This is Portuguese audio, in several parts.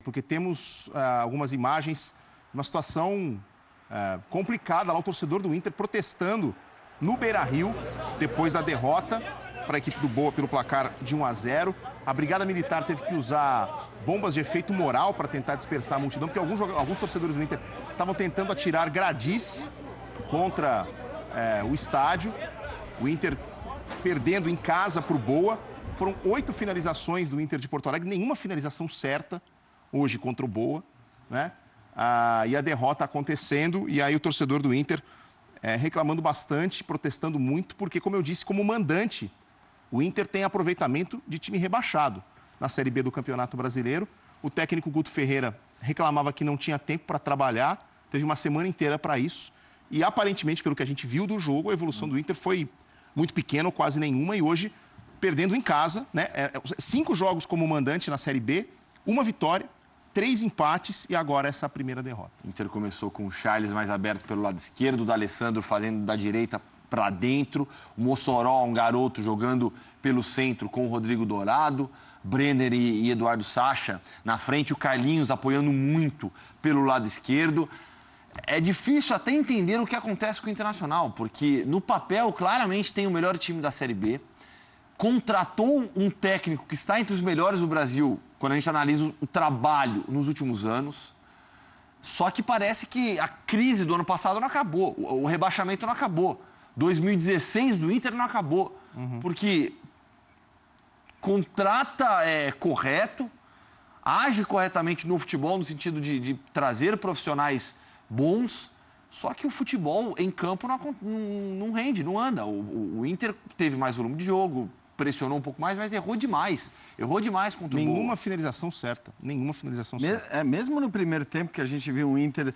porque temos algumas imagens, uma situação complicada lá, o torcedor do Inter protestando no Beira-Rio, depois da derrota para a equipe do Boa pelo placar de 1-0. A Brigada Militar teve que usar bombas de efeito moral para tentar dispersar a multidão, porque alguns torcedores do Inter estavam tentando atirar gradis contra o estádio. O Inter perdendo em casa para o Boa. Foram 8 finalizações do Inter de Porto Alegre, nenhuma finalização certa hoje contra o Boa, né? E a derrota acontecendo, e aí o torcedor do Inter reclamando bastante, protestando muito, porque, como eu disse, como mandante, o Inter tem aproveitamento de time rebaixado na Série B do Campeonato Brasileiro. O técnico Guto Ferreira reclamava que não tinha tempo para trabalhar, teve uma semana inteira para isso, e aparentemente, pelo que a gente viu do jogo, a evolução do Inter foi muito pequena ou quase nenhuma, e hoje perdendo em casa, né? 5 jogos como mandante na Série B, 1 vitória, 3 empates e agora essa primeira derrota. O Inter começou com o Charles mais aberto pelo lado esquerdo, o D'Alessandro fazendo da direita para dentro, o Mossoró, um garoto, jogando pelo centro com o Rodrigo Dourado, Brenner e Eduardo Sacha na frente, o Carlinhos apoiando muito pelo lado esquerdo. É difícil até entender o que acontece com o Internacional, porque no papel claramente tem o melhor time da Série B, contratou um técnico que está entre os melhores do Brasil, quando a gente analisa o trabalho nos últimos anos, só que parece que a crise do ano passado não acabou, o rebaixamento não acabou, 2016 do Inter não acabou, porque contrata correto, age corretamente no futebol, no sentido de trazer profissionais bons, só que o futebol em campo não rende, não anda. O Inter teve mais volume de jogo, pressionou um pouco mais, mas errou demais contra o Boa. Nenhuma finalização certa, certa. Mesmo no primeiro tempo que a gente viu o Inter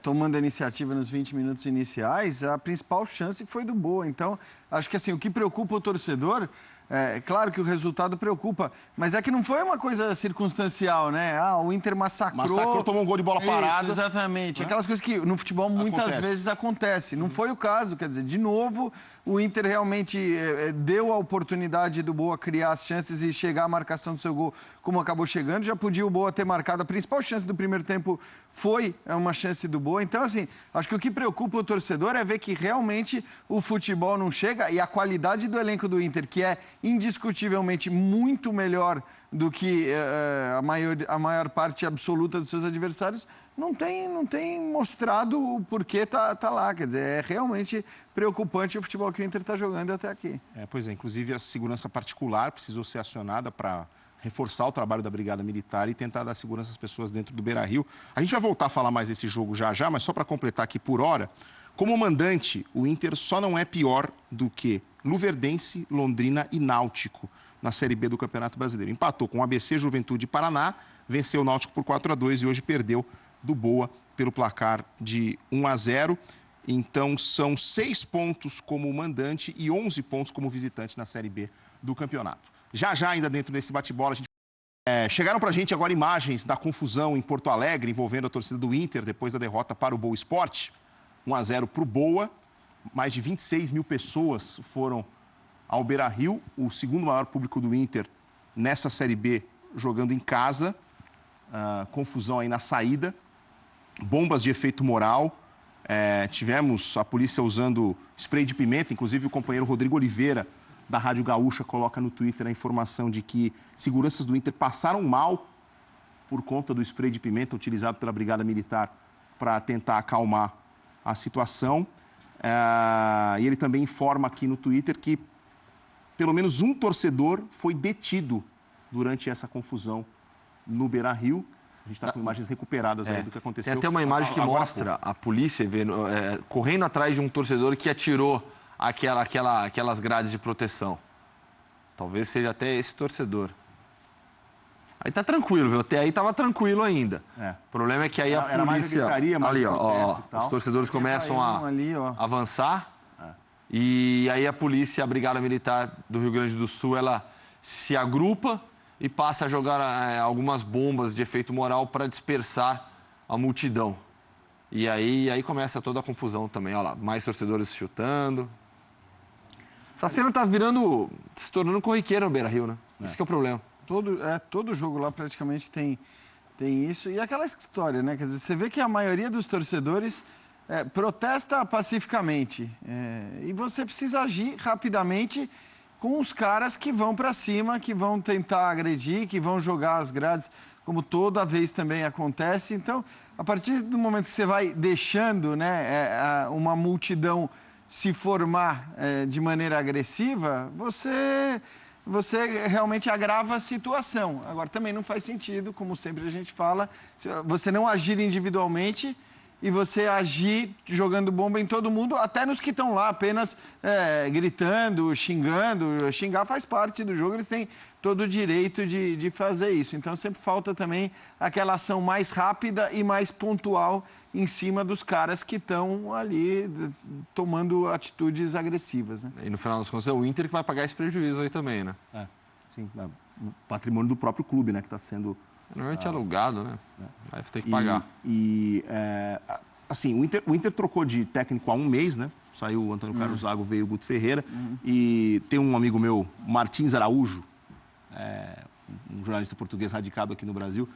tomando a iniciativa nos 20 minutos iniciais, a principal chance foi do Boa. Então, acho que assim, o que preocupa o torcedor... claro que o resultado preocupa, mas é que não foi uma coisa circunstancial, né? O Inter massacrou, tomou um gol de bola parada. Isso, exatamente. Né? Aquelas coisas que no futebol muitas vezes acontecem. Não foi o caso, quer dizer, de novo, o Inter realmente deu a oportunidade do Boa criar as chances e chegar à marcação do seu gol como acabou chegando. Já podia o Boa ter marcado. A principal chance do primeiro tempo foi uma chance do Boa. Então, assim, acho que o que preocupa o torcedor é ver que realmente o futebol não chega e a qualidade do elenco do Inter, que é indiscutivelmente muito melhor do que a maior parte absoluta dos seus adversários, não tem mostrado o porquê tá lá. Quer dizer, é realmente preocupante o futebol que o Inter está jogando até aqui. Pois é, inclusive a segurança particular precisou ser acionada para reforçar o trabalho da Brigada Militar e tentar dar segurança às pessoas dentro do Beira-Rio. A gente vai voltar a falar mais desse jogo já, mas só para completar aqui por hora, como mandante, o Inter só não é pior do que Luverdense, Londrina e Náutico na Série B do Campeonato Brasileiro. Empatou com o ABC, Juventude e Paraná, venceu o Náutico por 4-2 e hoje perdeu do Boa pelo placar de 1-0. Então, são 6 pontos como mandante e 11 pontos como visitante na Série B do campeonato. Já, ainda dentro desse bate-bola, chegaram para a gente agora imagens da confusão em Porto Alegre envolvendo a torcida do Inter depois da derrota para o Boa Esporte. 1-0 para o Boa. Mais de 26 mil pessoas foram ao Beira-Rio, o segundo maior público do Inter nessa Série B, jogando em casa. Confusão aí na saída. Bombas de efeito moral. Tivemos a polícia usando spray de pimenta, inclusive o companheiro Rodrigo Oliveira, da Rádio Gaúcha, coloca no Twitter a informação de que seguranças do Inter passaram mal por conta do spray de pimenta utilizado pela Brigada Militar para tentar acalmar a situação. E ele também informa aqui no Twitter que pelo menos um torcedor foi detido durante essa confusão no Beira-Rio. A gente está com imagens recuperadas aí do que aconteceu. Tem até uma imagem que mostra a polícia correndo atrás de um torcedor que atirou aquelas grades de proteção. Talvez seja até esse torcedor. Aí tá tranquilo, viu? Até aí tava tranquilo ainda. O problema é que aí a polícia... mais gritaria, mais ali, os torcedores começam a avançar. E aí a polícia, a Brigada Militar do Rio Grande do Sul, ela se agrupa e passa a jogar algumas bombas de efeito moral para dispersar a multidão. E aí começa toda a confusão também. Olha lá, mais torcedores chutando. Essa cena tá se tornando corriqueira no Beira-Rio, né? Esse que é o problema. Todo jogo lá praticamente tem Tem isso. E aquela história, né? Quer dizer, você vê que a maioria dos torcedores protesta pacificamente. E você precisa agir rapidamente com os caras que vão para cima, que vão tentar agredir, que vão jogar as grades, como toda vez também acontece. Então, a partir do momento que você vai deixando, né, uma multidão se formar de maneira agressiva, você realmente agrava a situação. Agora, também não faz sentido, como sempre a gente fala, você não agir individualmente e você agir jogando bomba em todo mundo, até nos que estão lá apenas gritando, xingando. Xingar faz parte do jogo, eles têm todo o direito de fazer isso. Então, sempre falta também aquela ação mais rápida e mais pontual em cima dos caras que estão ali tomando atitudes agressivas, né? E no final das contas é o Inter que vai pagar esse prejuízo aí também, né? Sim, o patrimônio do próprio clube, né, que está sendo... Normalmente é alugado, né? Vai ter que pagar. Assim, o Inter trocou de técnico há um mês, né? Saiu o Antônio Carlos Zago, veio o Guto Ferreira. E tem um amigo meu, Martins Araújo, um jornalista português radicado aqui no Brasil,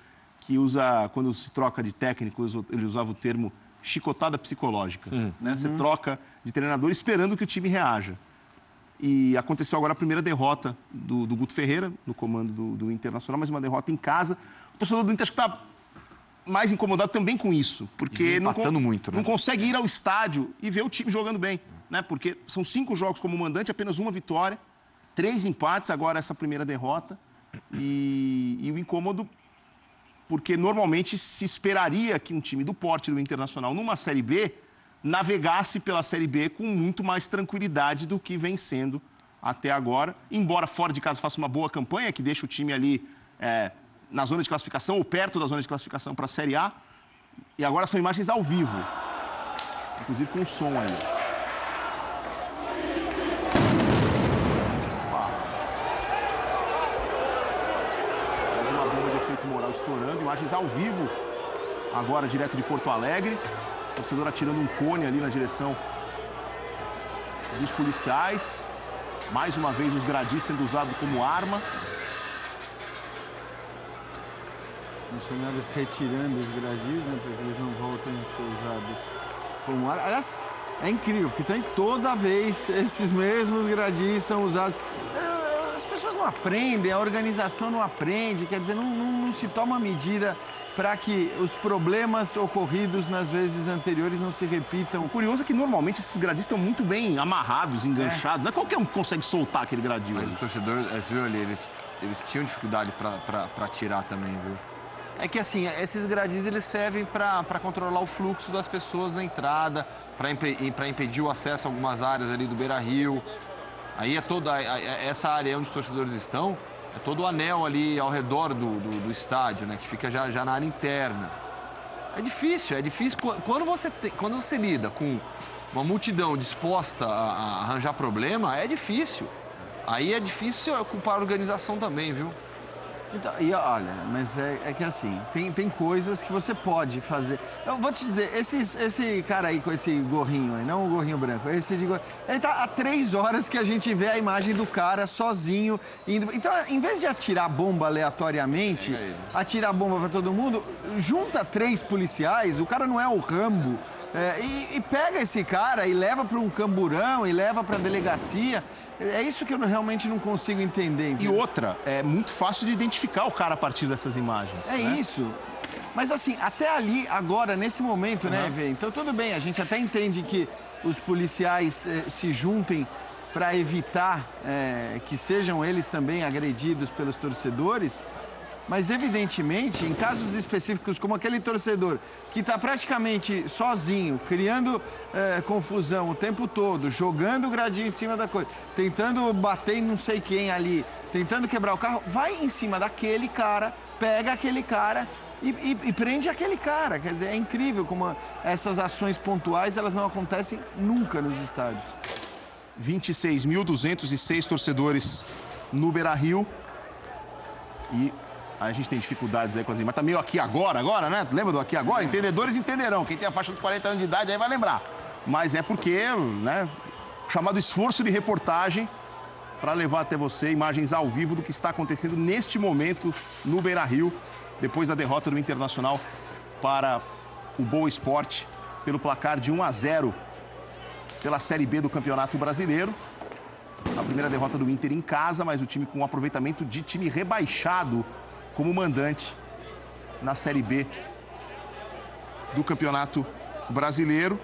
que usa, quando se troca de técnico, ele usava o termo chicotada psicológica. Né? Você troca de treinador esperando que o time reaja. E aconteceu agora a primeira derrota do Guto Ferreira, no comando do Internacional, mas uma derrota em casa. O torcedor do Inter acho que está mais incomodado também com isso, porque não consegue ir ao estádio e ver o time jogando bem. Né? Porque são 5 jogos como mandante, apenas 1 vitória, 3 empates, agora essa primeira derrota. E o incômodo, porque normalmente se esperaria que um time do porte do Internacional, numa Série B, navegasse pela Série B com muito mais tranquilidade do que vem sendo até agora. Embora fora de casa faça uma boa campanha, que deixa o time ali na zona de classificação ou perto da zona de classificação para a Série A. E agora são imagens ao vivo, inclusive com som aí. Mais uma bomba de efeito moral estourando, imagens ao vivo, agora direto de Porto Alegre. O torcedor atirando um cone ali na direção dos policiais. Mais uma vez os gradis sendo usados como arma. Funcionários retirando os gradis, né, para que eles não voltem a ser usados como arma. Aliás, é incrível, porque tem toda vez esses mesmos gradis são usados. As pessoas não aprendem, a organização não aprende, quer dizer, não se toma medida para que os problemas ocorridos nas vezes anteriores não se repitam. O curioso é que normalmente esses gradis estão muito bem amarrados, enganchados. Não é qualquer um que consegue soltar aquele gradil. Mas o torcedor, você viu ali, eles tinham dificuldade para tirar também, viu? É que assim, esses gradis eles servem para controlar o fluxo das pessoas na entrada, para impedir o acesso a algumas áreas ali do Beira-Rio. Aí essa área onde os torcedores estão, é todo o anel ali ao redor do estádio, né? Que fica já na área interna. É difícil. Quando você lida com uma multidão disposta a arranjar problema, é difícil. Aí é difícil culpar a organização também, viu? Então, e olha, mas é que assim, tem coisas que você pode fazer. Eu vou te dizer, esse cara aí com esse gorrinho aí, não o gorrinho branco, ele tá há 3 horas que a gente vê a imagem do cara sozinho indo. Então, em vez de atirar bomba aleatoriamente, atirar bomba pra todo mundo, junta 3 policiais, o cara não é o Rambo, e pega esse cara e leva para um camburão e leva pra delegacia. É isso que eu realmente não consigo entender. Entendeu? E outra, é muito fácil de identificar o cara a partir dessas imagens. É, né? Isso. Mas assim, até ali, agora, nesse momento, né, Vê? Então tudo bem, a gente até entende que os policiais se juntem para evitar que sejam eles também agredidos pelos torcedores. Mas, evidentemente, em casos específicos, como aquele torcedor que está praticamente sozinho, criando confusão o tempo todo, jogando o gradinho em cima da coisa, tentando bater em não sei quem ali, tentando quebrar o carro, vai em cima daquele cara, pega aquele cara e prende aquele cara. Quer dizer, é incrível como essas ações pontuais, elas não acontecem nunca nos estádios. 26.206 torcedores no Beira-Rio e... Aí a gente tem dificuldades aí com as imagens. Tá meio aqui agora, né? Lembra do aqui agora? Entendedores entenderão. Quem tem a faixa dos 40 anos de idade aí vai lembrar. Mas é porque, né? O chamado esforço de reportagem para levar até você imagens ao vivo do que está acontecendo neste momento no Beira-Rio, depois da derrota do Internacional para o Boa Esporte pelo placar de 1-0 pela Série B do Campeonato Brasileiro. A primeira derrota do Inter em casa, mas o time com um aproveitamento de time rebaixado como mandante na Série B do Campeonato Brasileiro.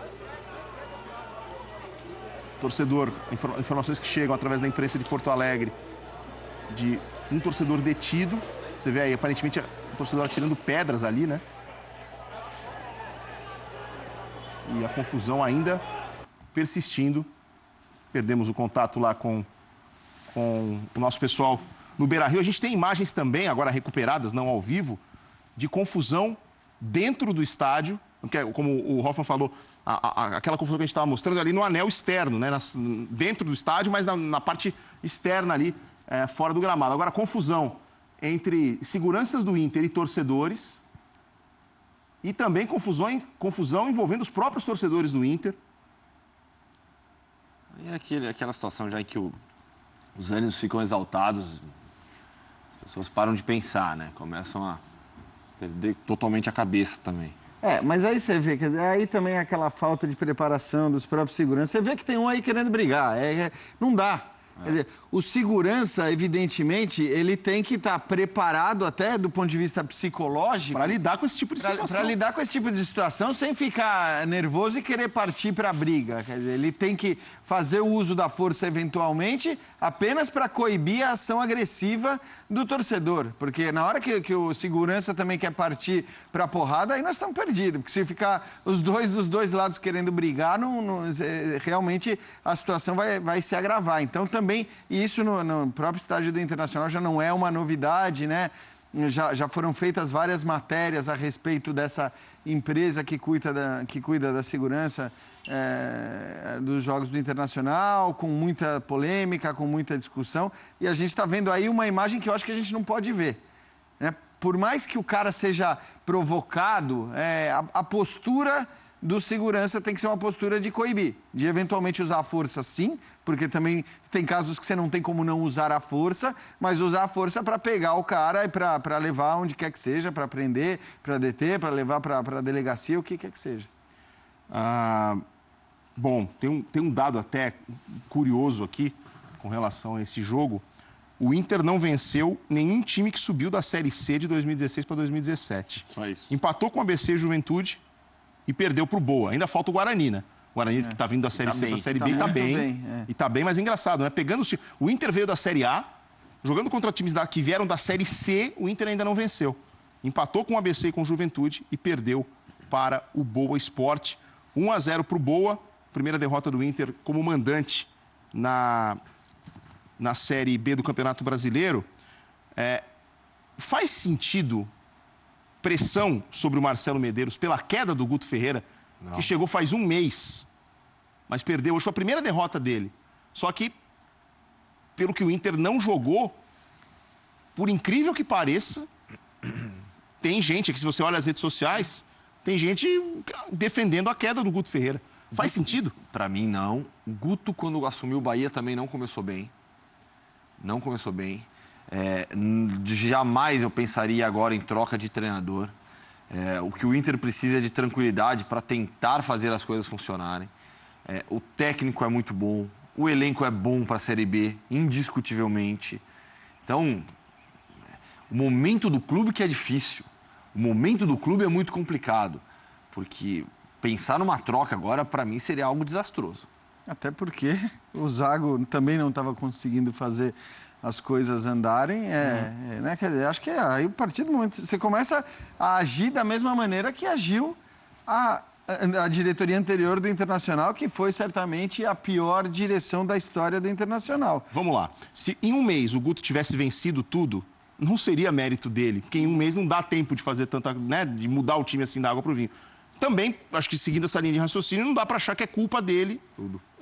Torcedor, informações que chegam através da imprensa de Porto Alegre, de um torcedor detido. Você vê aí, aparentemente, o torcedor atirando pedras ali, né? E a confusão ainda persistindo. Perdemos o contato lá com o nosso pessoal no Beira-Rio. A gente tem imagens também, agora recuperadas, não ao vivo, de confusão dentro do estádio. Como o Hoffmann falou, aquela confusão que a gente estava mostrando ali no anel externo, né? Dentro do estádio, mas na parte externa ali, fora do gramado. Agora, confusão entre seguranças do Inter e torcedores. E também confusão envolvendo os próprios torcedores do Inter. E aquela situação já em que os ânimos ficam exaltados, as pessoas param de pensar, né? Começam a perder totalmente a cabeça também. Mas aí você vê, aí também aquela falta de preparação dos próprios seguranças. Você vê que tem um aí querendo brigar. Não dá. Quer dizer, o segurança, evidentemente, ele tem que estar preparado até do ponto de vista psicológico. Para lidar com esse tipo de situação. Para lidar com esse tipo de situação sem ficar nervoso e querer partir para a briga. Quer dizer, ele tem que fazer o uso da força eventualmente apenas para coibir a ação agressiva do torcedor. Porque na hora que o segurança também quer partir para a porrada, aí nós estamos perdidos. Porque se ficar dos dois lados querendo brigar, realmente a situação vai se agravar. Então também, e isso no próprio estádio do Internacional já não é uma novidade, né? Já foram feitas várias matérias a respeito dessa empresa que cuida da segurança dos Jogos do Internacional, com muita polêmica, com muita discussão. E a gente está vendo aí uma imagem que eu acho que a gente não pode ver, né? Por mais que o cara seja provocado, a postura do segurança tem que ser uma postura de coibir, de eventualmente usar a força, sim, porque também tem casos que você não tem como não usar a força, mas usar a força para pegar o cara e para levar onde quer que seja, para prender, para deter, para levar para a delegacia, o que quer que seja. Bom, tem um dado até curioso aqui com relação a esse jogo. O Inter não venceu nenhum time que subiu da Série C de 2016 para 2017. Só isso. Empatou com o ABC Juventude e perdeu para o Boa. Ainda falta o Guarani, né? O Guarani que está vindo da Série C para a Série B está bem. E está bem, mas é engraçado, né? Pegando o Inter veio da Série A, jogando contra times que vieram da Série C, o Inter ainda não venceu. Empatou com o ABC e com o Juventude e perdeu para o Boa Esporte. 1-0 para o Boa, primeira derrota do Inter como mandante na Série B do Campeonato Brasileiro. Faz sentido pressão sobre o Marcelo Medeiros pela queda do Guto Ferreira, que chegou faz um mês, mas perdeu. Hoje foi a primeira derrota dele. Só que, pelo que o Inter não jogou, por incrível que pareça, tem gente aqui, se você olha as redes sociais, tem gente defendendo a queda do Guto Ferreira. Faz sentido? Para mim, não. O Guto, quando assumiu o Bahia, também não começou bem. Não começou bem. Jamais eu pensaria agora em troca de treinador. O que o Inter precisa é de tranquilidade para tentar fazer as coisas funcionarem. O técnico é muito bom, o elenco é bom para a Série B, indiscutivelmente. Então, o momento do clube que é difícil. O momento do clube é muito complicado, porque pensar numa troca agora, para mim, seria algo desastroso. Até porque o Zago também não estava conseguindo fazer as coisas andarem, né? Quer dizer, acho que aí, a partir do momento você começa a agir da mesma maneira que agiu a diretoria anterior do Internacional, que foi certamente a pior direção da história do Internacional. Vamos lá. Se em um mês o Guto tivesse vencido tudo, não seria mérito dele, porque em um mês não dá tempo de fazer tanta, né, de mudar o time assim da água para o vinho. Também, acho que seguindo essa linha de raciocínio, não dá para achar que é culpa dele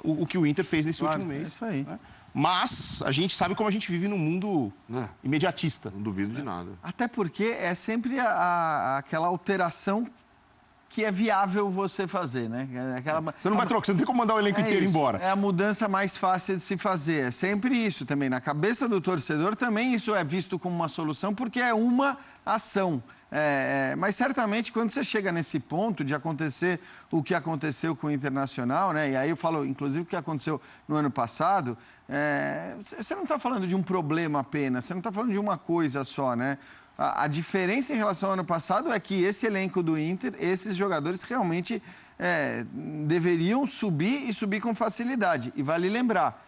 o que o Inter fez nesse último mês. É isso aí. Né? Mas a gente sabe como a gente vive num mundo imediatista. Não duvido de nada. Até porque é sempre aquela alteração que é viável você fazer, né? Você não vai trocar, você não tem como mandar o elenco inteiro embora. É a mudança mais fácil de se fazer. É sempre isso também. Na cabeça do torcedor também isso é visto como uma solução, porque é uma ação. Mas certamente quando você chega nesse ponto de acontecer o que aconteceu com o Internacional, né? E aí eu falo, inclusive, o que aconteceu no ano passado, você não está falando de um problema apenas, você não está falando de uma coisa só, né? A diferença em relação ao ano passado é que esse elenco do Inter, esses jogadores realmente deveriam subir e subir com facilidade. E vale lembrar,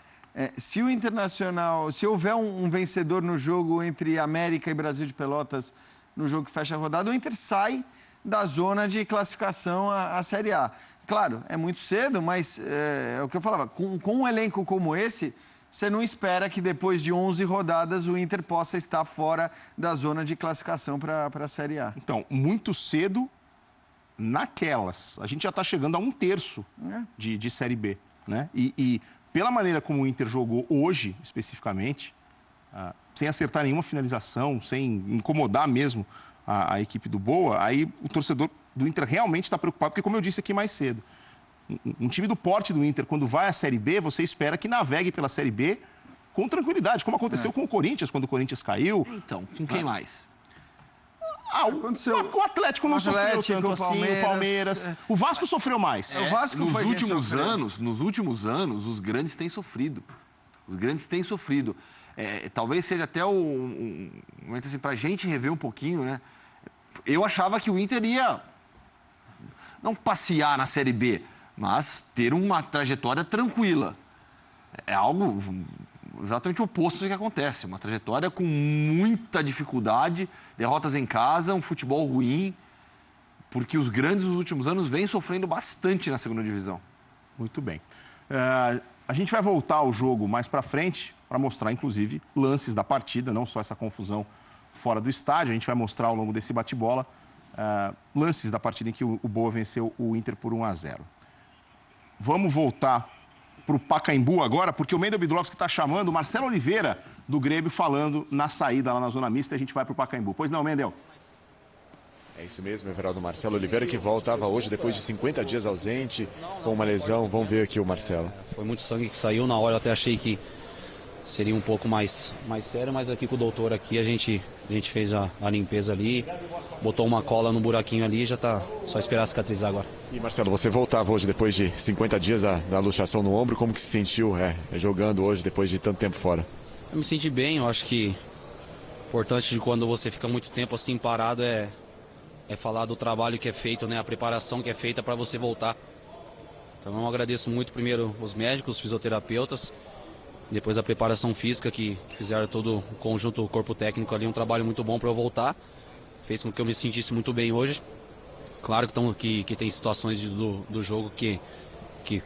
se o Internacional, se houver um vencedor no jogo entre América e Brasil de Pelotas, no jogo que fecha a rodada, o Inter sai da zona de classificação à Série A. Claro, é muito cedo, mas é o que eu falava, com um elenco como esse, você não espera que depois de 11 rodadas o Inter possa estar fora da zona de classificação para a Série A. Então, muito cedo naquelas. A gente já está chegando a 1/3 de Série B, né? E pela maneira como o Inter jogou hoje, especificamente, sem acertar nenhuma finalização, sem incomodar mesmo a equipe do Boa, aí o torcedor do Inter realmente está preocupado, porque como eu disse aqui mais cedo, um time do porte do Inter, quando vai à Série B, você espera que navegue pela Série B com tranquilidade, como aconteceu com o Corinthians, quando o Corinthians caiu. Então, com quem mais? O Atlético não sofreu tanto assim, o Palmeiras. O Vasco sofreu mais. O Vasco nos últimos anos, os grandes têm sofrido. Os grandes têm sofrido. Talvez seja até um momento assim, para a gente rever um pouquinho, né? Eu achava que o Inter ia não passear na Série B, mas ter uma trajetória tranquila. É algo exatamente o oposto do que acontece. Uma trajetória com muita dificuldade, derrotas em casa, um futebol ruim, porque os grandes nos últimos anos vêm sofrendo bastante na segunda divisão. Muito bem. A gente vai voltar ao jogo mais para frente para mostrar, inclusive, lances da partida, não só essa confusão fora do estádio. A gente vai mostrar ao longo desse bate-bola lances da partida em que o Boa venceu o Inter por 1-0. Vamos voltar para o Pacaembu agora, porque o Mendel Bidlovski está chamando o Marcelo Oliveira do Grêmio falando na saída lá na Zona Mista e a gente vai para o Pacaembu. Pois não, Mendel? É isso mesmo, Everaldo. Marcelo Oliveira que voltava hoje depois de 50 dias ausente com uma lesão. Vamos ver aqui o Marcelo. Foi muito sangue que saiu. Na hora eu até achei que seria um pouco mais sério, mas aqui com o doutor aqui a gente fez a limpeza ali, botou uma cola no buraquinho ali e já tá só esperar cicatrizar agora. E Marcelo, você voltava hoje depois de 50 dias da luxação no ombro, como que se sentiu jogando hoje depois de tanto tempo fora? Eu me senti bem, eu acho que importante de quando você fica muito tempo assim parado é falar do trabalho que é feito, né, a preparação que é feita para você voltar. Então eu agradeço muito primeiro os médicos, os fisioterapeutas, depois a preparação física que fizeram todo o conjunto, o corpo técnico ali, um trabalho muito bom para eu voltar. Fez com que eu me sentisse muito bem hoje. Claro que tem situações do jogo que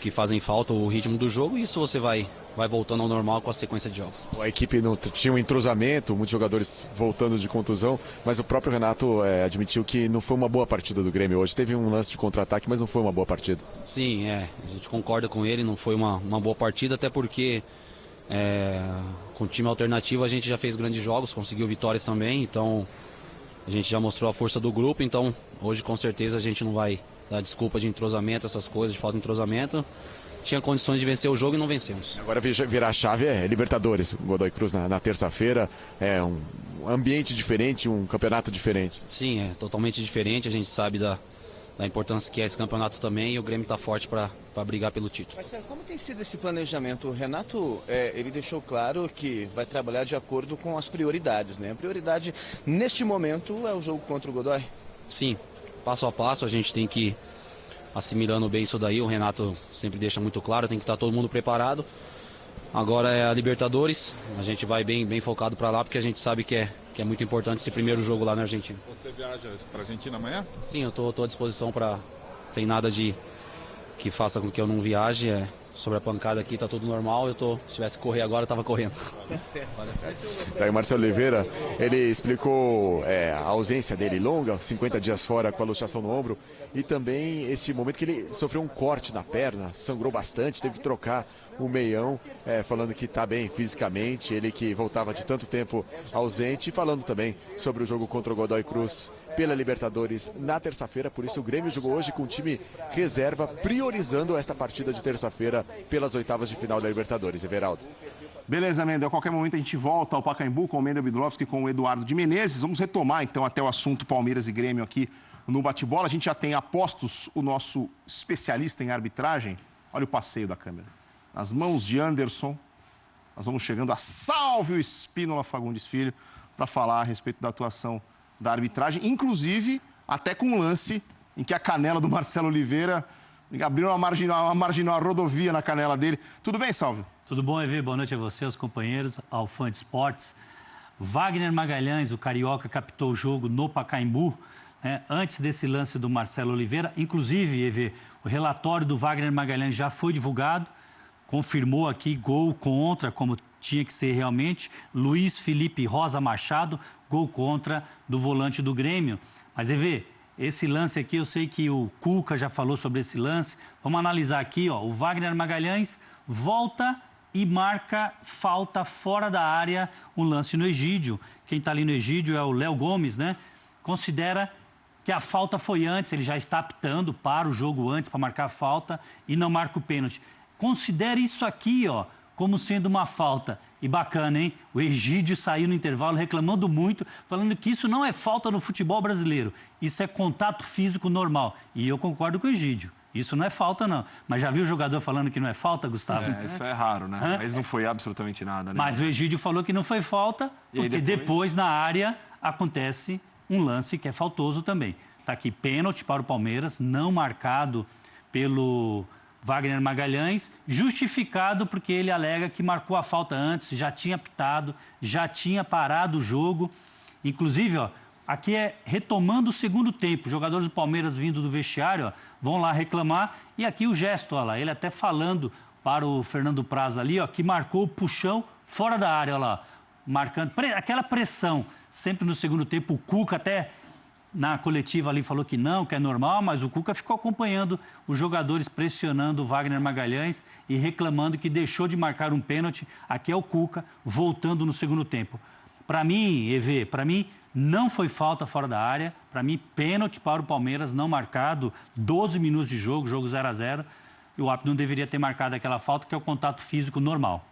fazem falta, o ritmo do jogo, e isso você vai voltando ao normal com a sequência de jogos. A equipe não tinha um entrosamento, muitos jogadores voltando de contusão, mas o próprio Renato admitiu que não foi uma boa partida do Grêmio hoje. Teve um lance de contra-ataque, mas não foi uma boa partida. Sim, a gente concorda com ele, não foi uma boa partida, até porque com o time alternativo a gente já fez grandes jogos, conseguiu vitórias também, então a gente já mostrou a força do grupo, então hoje com certeza a gente não vai dar desculpa de entrosamento, essas coisas, de falta de entrosamento. Tinha condições de vencer o jogo e não vencemos. Agora virar a chave Libertadores, Godoy Cruz na terça-feira, é um ambiente diferente, um campeonato diferente. Sim, é totalmente diferente, a gente sabe da importância que é esse campeonato também, e o Grêmio está forte para brigar pelo título. Marcelo, como tem sido esse planejamento? O Renato, ele deixou claro que vai trabalhar de acordo com as prioridades, né? A prioridade neste momento é o jogo contra o Godoy? Sim, passo a passo a gente tem que ir assimilando bem isso daí, o Renato sempre deixa muito claro, tem que estar todo mundo preparado. Agora é a Libertadores, a gente vai bem focado para lá, porque a gente sabe que é muito importante esse primeiro jogo lá na Argentina. Você viaja para a Argentina amanhã? Sim, eu tô à disposição para... Tem nada que faça com que eu não viaje, sobre a pancada aqui tá tudo normal, se tivesse que correr agora eu tava correndo. Tá certo. Daí o Marcelo Oliveira, ele explicou a ausência dele longa, 50 dias fora com a luxação no ombro, e também este momento que ele sofreu um corte na perna, sangrou bastante, teve que trocar o meião, falando que tá bem fisicamente, ele que voltava de tanto tempo ausente, e falando também sobre o jogo contra o Godoy Cruz pela Libertadores na terça-feira. Por isso o Grêmio jogou hoje com o time reserva, priorizando esta partida de terça-feira pelas oitavas de final da Libertadores. Everaldo. Beleza, Mendel. A qualquer momento a gente volta ao Pacaembu com o Mendel Bidlovski e com o Eduardo de Menezes. Vamos retomar, então, até o assunto Palmeiras e Grêmio aqui no bate-bola. A gente já tem a postos o nosso especialista em arbitragem. Olha o passeio da câmera. Nas mãos de Anderson, nós vamos chegando a Salve o Espínola Fagundes Filho para falar a respeito da atuação da arbitragem, inclusive até com um lance em que a canela do Marcelo Oliveira abriu uma marginal rodovia na canela dele. Tudo bem, Salve? Tudo bom, Evê? Boa noite a você, aos companheiros, ao fã de esportes. Wagner Magalhães, o carioca, captou o jogo no Pacaembu, né, antes desse lance do Marcelo Oliveira. Inclusive, Evê, o relatório do Wagner Magalhães já foi divulgado, confirmou aqui gol contra, como tinha que ser realmente. Luiz Felipe Rosa Machado, gol contra do volante do Grêmio. Mas, Evê, esse lance aqui, eu sei que o Cuca já falou sobre esse lance. Vamos analisar aqui, ó, o Wagner Magalhães volta e marca falta fora da área, um lance no Egídio. Quem está ali no Egídio é o Léo Gomes, né? Considera que a falta foi antes, ele já está apitando para o jogo antes, para marcar a falta, e não marca o pênalti. Considere isso aqui, ó, como sendo uma falta. E bacana, hein? O Egídio saiu no intervalo reclamando muito, falando que isso não é falta no futebol brasileiro. Isso é contato físico normal. E eu concordo com o Egídio. Isso não é falta, não. Mas já viu o jogador falando que não é falta, Gustavo? Isso é raro, né? Hã? Mas não foi absolutamente nada, né? Mas o Egídio falou que não foi falta, porque depois na área acontece um lance que é faltoso também. Está aqui pênalti para o Palmeiras, não marcado pelo Wagner Magalhães, justificado porque ele alega que marcou a falta antes, já tinha apitado, já tinha parado o jogo. Inclusive, ó, aqui é retomando o segundo tempo. Os jogadores do Palmeiras vindo do vestiário, ó, vão lá reclamar. E aqui o gesto, olha lá, ele até falando para o Fernando Praz ali, ó, que marcou o puxão fora da área, olha lá, marcando aquela pressão. Sempre no segundo tempo, o Cuca até na coletiva ali falou que não, que é normal, mas o Cuca ficou acompanhando os jogadores pressionando o Wagner Magalhães e reclamando que deixou de marcar um pênalti. Aqui é o Cuca voltando no segundo tempo. Para mim, Evê, para mim não foi falta fora da área. Para mim, pênalti para o Palmeiras não marcado, 12 minutos de jogo, jogo 0-0. E o árbitro não deveria ter marcado aquela falta, que é o contato físico normal.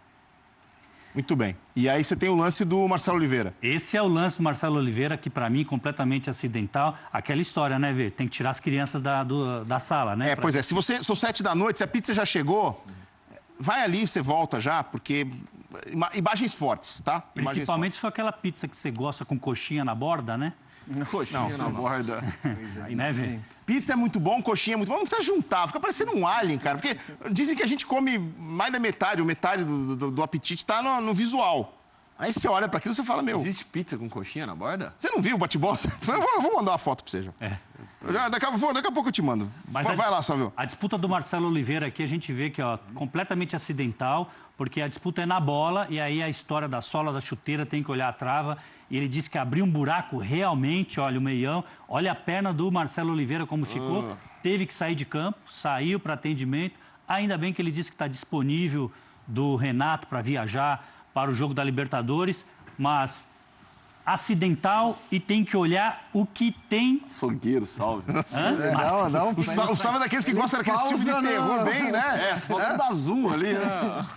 Muito bem. E aí você tem o lance do Marcelo Oliveira. Esse é o lance do Marcelo Oliveira, que para mim completamente acidental. Aquela história, né, Vê? Tem que tirar as crianças da sala, né? Pois é. Se você são 7 da noite, se a pizza já chegou, vai ali, você volta já, porque imagens fortes, tá? Principalmente se for aquela pizza que você gosta com coxinha na borda, né? Coxinha na borda. Né, Vê? Pizza é muito bom, coxinha é muito bom. Não precisa juntar, fica parecendo um alien, cara. Porque dizem que a gente come mais da metade, ou metade do apetite tá no visual. Aí você olha pra aquilo e você fala, meu... Existe pizza com coxinha na borda? Você não viu o bate-bola? Eu vou mandar uma foto pra você já. Daqui a pouco eu te mando. Vai lá, Salvio. A disputa do Marcelo Oliveira aqui, a gente vê que, ó, completamente acidental, porque a disputa é na bola, e aí a história da sola da chuteira tem que olhar a trava. E ele disse que abriu um buraco realmente, olha o meião, olha a perna do Marcelo Oliveira como ficou. Teve que sair de campo, saiu para atendimento. Ainda bem que ele disse que está disponível do Renato para viajar para o jogo da Libertadores, mas acidental e tem que olhar o que tem... Açougueiro, Salve. O Salve é daqueles que gosta daquele filme de terror bem, né? Você falou da Zoom ali,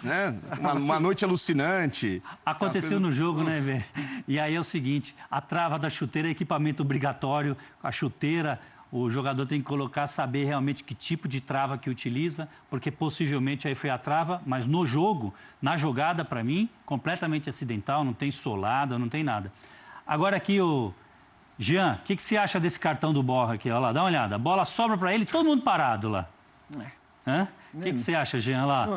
né? Uma noite alucinante. Aconteceu no jogo, né, Vê? E aí é o seguinte, a trava da chuteira é equipamento obrigatório, a chuteira... O jogador tem que colocar, saber realmente que tipo de trava que utiliza, porque possivelmente aí foi a trava, mas no jogo, na jogada, para mim, completamente acidental, não tem solada, não tem nada. Agora aqui, o Jean, o que você acha desse cartão do Borja aqui? Olha lá, dá uma olhada. A bola sobra para ele, todo mundo parado lá. O que você acha, Jean, lá?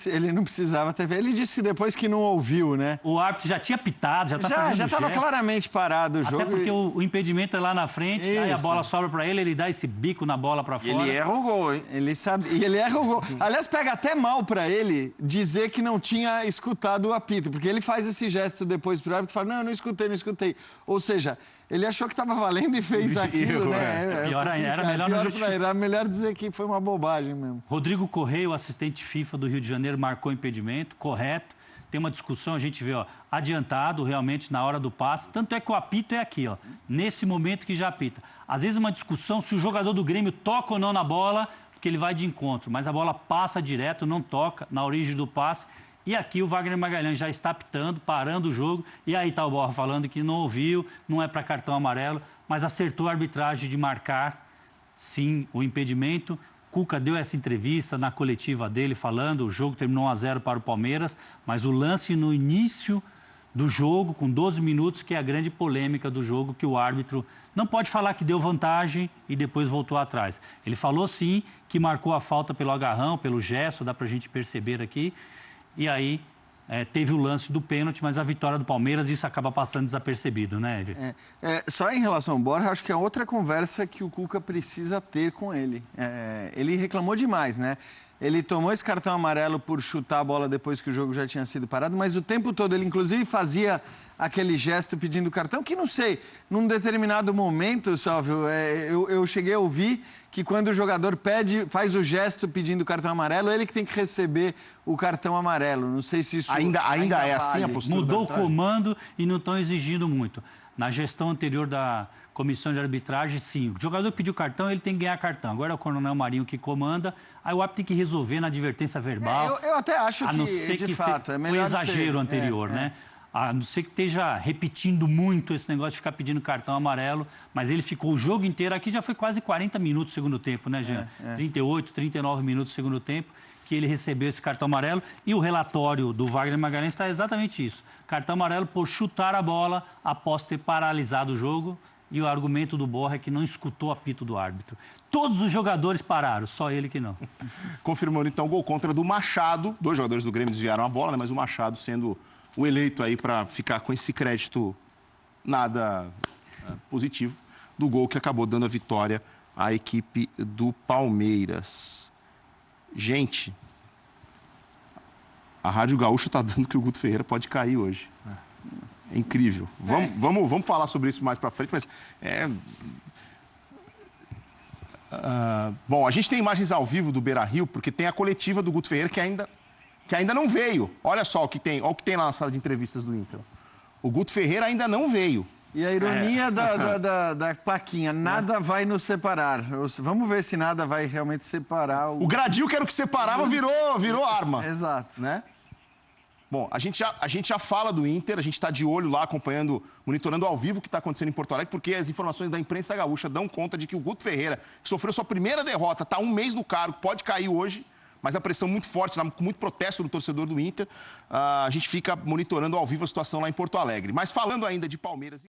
Ele não precisava ter... Ele disse depois que não ouviu, né? O árbitro já tinha pitado, já está fazendo Já estava claramente parado o jogo. Até porque o impedimento é lá na frente, aí a bola sobra para ele dá esse bico na bola para fora. Ele erra o gol, hein? Ele sabe, e ele erra o gol. Aliás, pega até mal para ele dizer que não tinha escutado o apito, porque ele faz esse gesto depois pro árbitro e fala, não, eu não escutei. Ou seja... Ele achou que estava valendo e fez aquilo, né? Pior ainda, era melhor não justificar. Era melhor dizer que foi uma bobagem mesmo. Rodrigo Correia, o assistente FIFA do Rio de Janeiro, marcou impedimento, correto. tem uma discussão, a gente vê, ó, adiantado realmente na hora do passe. Tanto é que o apito é aqui, ó, nesse momento que já apita. Às vezes uma discussão se o jogador do Grêmio toca ou não na bola, porque ele vai de encontro, mas a bola passa direto, não toca na origem do passe. E aqui o Wagner Magalhães já está apitando, parando o jogo. E aí está o Borja falando que não ouviu, não é para cartão amarelo, mas acertou a arbitragem de marcar, sim, o impedimento. Cuca deu essa entrevista na coletiva dele falando, o jogo terminou 1-0 para o Palmeiras, mas o lance no início do jogo, com 12 minutos, que é a grande polêmica do jogo, que o árbitro não pode falar que deu vantagem e depois voltou atrás. Ele falou sim que marcou a falta pelo agarrão, pelo gesto, dá para a gente perceber aqui. E aí teve o lance do pênalti, mas a vitória do Palmeiras, isso acaba passando desapercebido, né, Evi? Só em relação ao Borja, acho que é outra conversa que o Cuca precisa ter com ele. Ele reclamou demais, né? Ele tomou esse cartão amarelo por chutar a bola depois que o jogo já tinha sido parado, mas o tempo todo ele, inclusive, fazia aquele gesto pedindo cartão, que não sei, num determinado momento, Sálvio, eu cheguei a ouvir que quando o jogador faz o gesto pedindo cartão amarelo, ele que tem que receber o cartão amarelo. Não sei se isso ainda é assim a postura. Mudou o comando e não estão exigindo muito. Na gestão anterior da comissão de arbitragem, sim. O jogador pediu cartão, ele tem que ganhar cartão. Agora é o Coronel Marinho que comanda. Aí o árbitro tem que resolver na advertência verbal. Eu até acho a não ser de que fato, é melhor foi exagero anterior, né? A não ser que esteja repetindo muito esse negócio de ficar pedindo cartão amarelo, mas ele ficou o jogo inteiro, aqui já foi quase 40 minutos do segundo tempo, né, Jean? 38, 39 minutos do segundo tempo que ele recebeu esse cartão amarelo, e o relatório do Wagner Magalhães está exatamente isso. Cartão amarelo por chutar a bola após ter paralisado o jogo, e o argumento do Borja é que não escutou o apito do árbitro. Todos os jogadores pararam, só ele que não. Confirmando então o gol contra do Machado, 2 jogadores do Grêmio desviaram a bola, né, mas o Machado sendo o eleito aí para ficar com esse crédito nada positivo do gol que acabou dando a vitória à equipe do Palmeiras. Gente, a Rádio Gaúcha está dando que o Guto Ferreira pode cair hoje. É incrível. Vamos falar sobre isso mais para frente, mas bom, a gente tem imagens ao vivo do Beira-Rio, porque tem a coletiva do Guto Ferreira que ainda não veio. Olha só o que tem lá na sala de entrevistas do Inter. O Guto Ferreira ainda não veio. E a ironia da plaquinha, nada vai nos separar. Vamos ver se nada vai realmente separar. O gradil que era o que separava virou arma. Exato. Né? Bom, a gente já fala do Inter, a gente está de olho lá, acompanhando, monitorando ao vivo o que está acontecendo em Porto Alegre, porque as informações da imprensa gaúcha dão conta de que o Guto Ferreira, que sofreu sua primeira derrota, está 1 mês no cargo, pode cair hoje, mas a pressão muito forte, com muito protesto do torcedor do Inter. A gente fica monitorando ao vivo a situação lá em Porto Alegre. Mas falando ainda de Palmeiras...